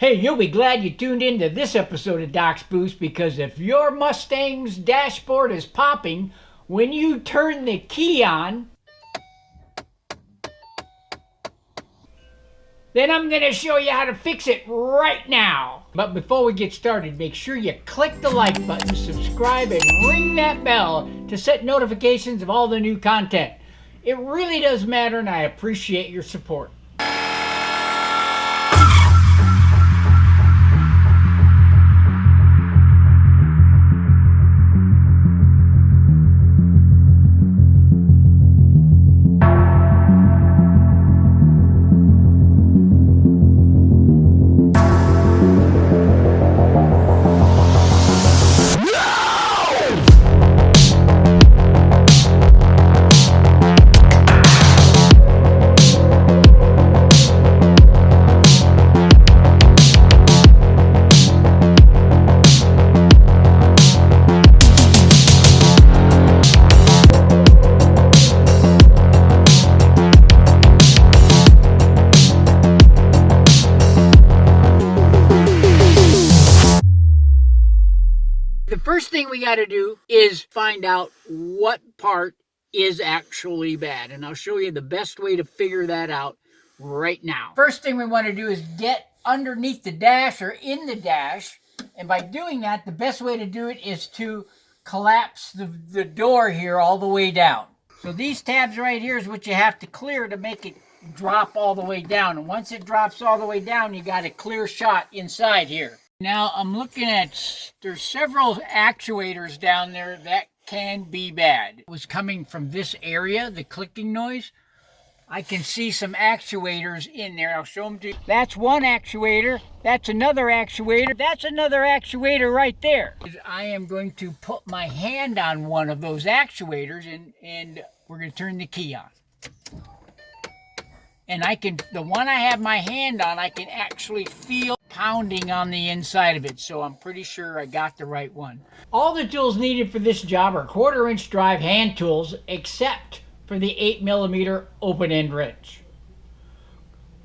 Hey, you'll be glad you tuned into this episode of Doc's Boost, because if your Mustang's dashboard is popping when you turn the key on, then I'm going to show you how to fix it right now. But before we get started, make sure you click the like button, subscribe, and ring that bell to set notifications of all the new content. It really does matter, and I appreciate your support. The first thing we got to do is find out what part is actually bad, and I'll show you the best way to figure that out right now. First thing we want to do is get underneath the dash or in the dash, and by doing that, the best way to do it is to collapse the door here all the way down. So these tabs right here is what you have to clear to make it drop all the way down, and once it drops all the way down, you got a clear shot inside here. Now I'm looking at, there's several actuators down there that can be bad. It was coming from this area, the clicking noise. I can see some actuators in there. I'll show them to you. That's one actuator. That's another actuator. That's another actuator right there. I am going to put my hand on one of those actuators and we're going to turn the key on. And the one I have my hand on, I can actually feel pounding on the inside of it, so I'm pretty sure I got the right one. All the tools needed for this job are 1/4-inch drive hand tools, except for the 8mm open-end wrench.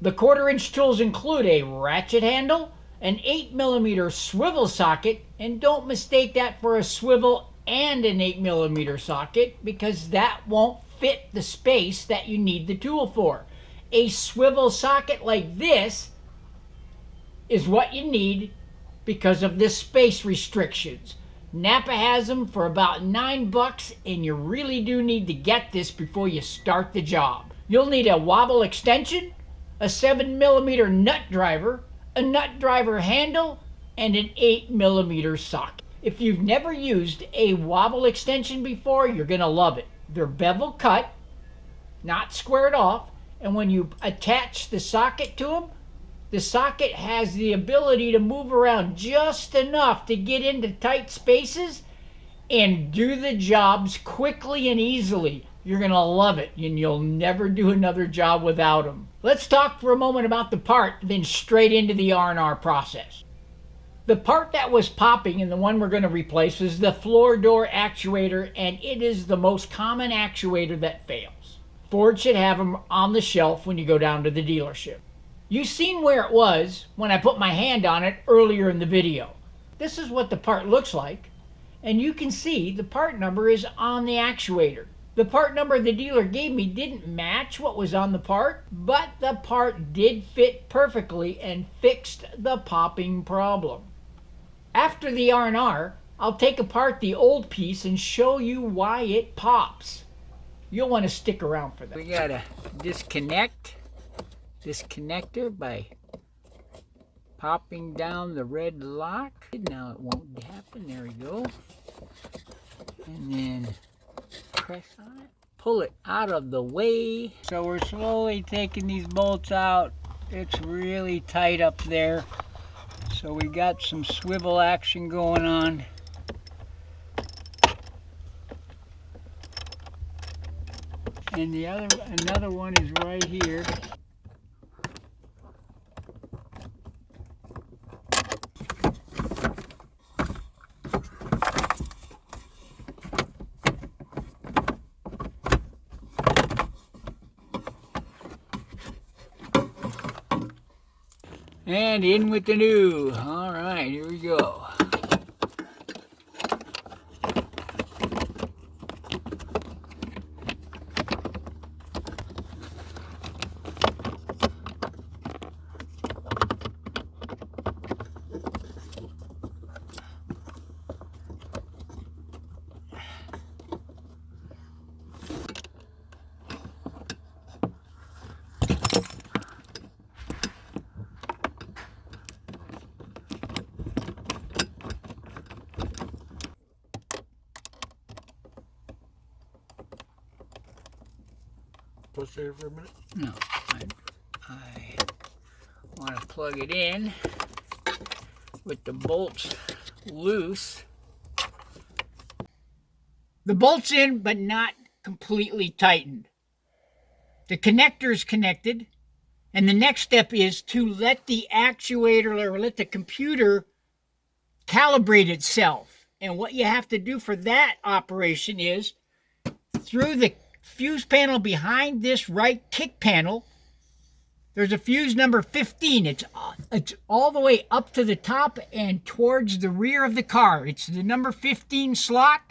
The 1/4-inch tools include a ratchet handle, an 8mm swivel socket, and don't mistake that for a swivel and an 8mm socket, because that won't fit the space that you need the tool for. A swivel socket like this is what you need because of the space restrictions. Napa has them for about $9, and you really do need to get this before you start the job. You'll need a wobble extension, a 7mm nut driver, a nut driver handle, and an 8mm socket. If you've never used a wobble extension before, you're gonna love it. They're bevel cut, not squared off, and when you attach the socket to them, the socket has the ability to move around just enough to get into tight spaces and do the jobs quickly and easily. You're going to love it, and you'll never do another job without them. Let's talk for a moment about the part, then straight into the R&R process. The part that was popping and the one we're going to replace is the floor door actuator, and it is the most common actuator that fails. Ford should have them on the shelf when you go down to the dealership. You've seen where it was when I put my hand on it earlier in the video. This is what the part looks like, and you can see the part number is on the actuator. The part number the dealer gave me didn't match what was on the part, but the part did fit perfectly and fixed the popping problem. After the R&R, I'll take apart the old piece and show you why it pops. You'll want to stick around for that. We gotta disconnect this connector by popping down the red lock. Now it won't happen. There we go. And then press on it. Pull it out of the way. So we're slowly taking these bolts out. It's really tight up there. So we got some swivel action going on. And another one is right here. And in with the new. All right, here we go. Put there for a minute? No, I want to plug it in with the bolts loose. The bolt's in, but not completely tightened. The connector's connected, and the next step is to let the actuator or let the computer calibrate itself. And what you have to do for that operation is through the fuse panel behind this right kick panel, there's a fuse number 15. It's all the way up to the top and towards the rear of the car. It's the number 15 slot,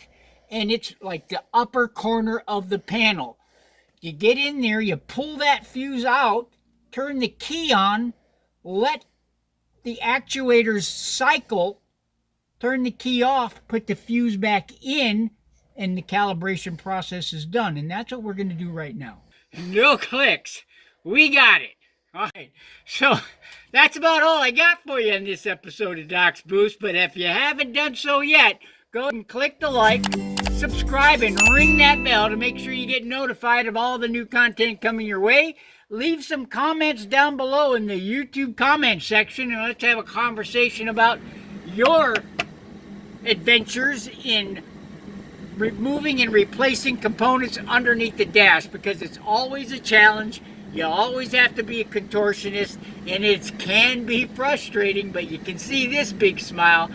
and it's like the upper corner of the panel. You get in there, you pull that fuse out, turn the key on, let the actuators cycle, turn the key off, put the fuse back in, and the calibration process is done. And that's what we're going to do right now. No clicks. We got it. All right. So that's about all I got for you in this episode of Doc's Boost. But if you haven't done so yet, go and click the like, subscribe, and ring that bell to make sure you get notified of all the new content coming your way. Leave some comments down below in the YouTube comment section, and let's have a conversation about your adventures in removing and replacing components underneath the dash, because it's always a challenge. You always have to be a contortionist, and it can be frustrating, but you can see this big smile.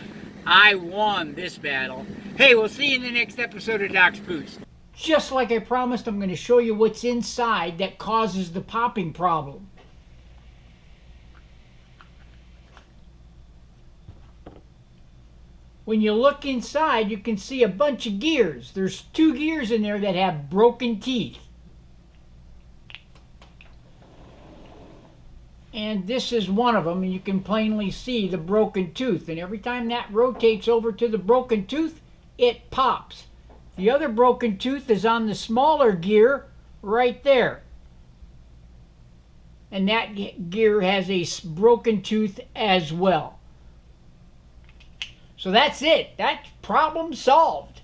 I won this battle. Hey, we'll see you in the next episode of Doc's Boost. Just like I promised, I'm going to show you what's inside that causes the popping problem. When you look inside, you can see a bunch of gears. There's 2 gears in there that have broken teeth. And this is one of them, and you can plainly see the broken tooth. And every time that rotates over to the broken tooth, it pops. The other broken tooth is on the smaller gear right there. And that gear has a broken tooth as well. So that's it. That's problem solved.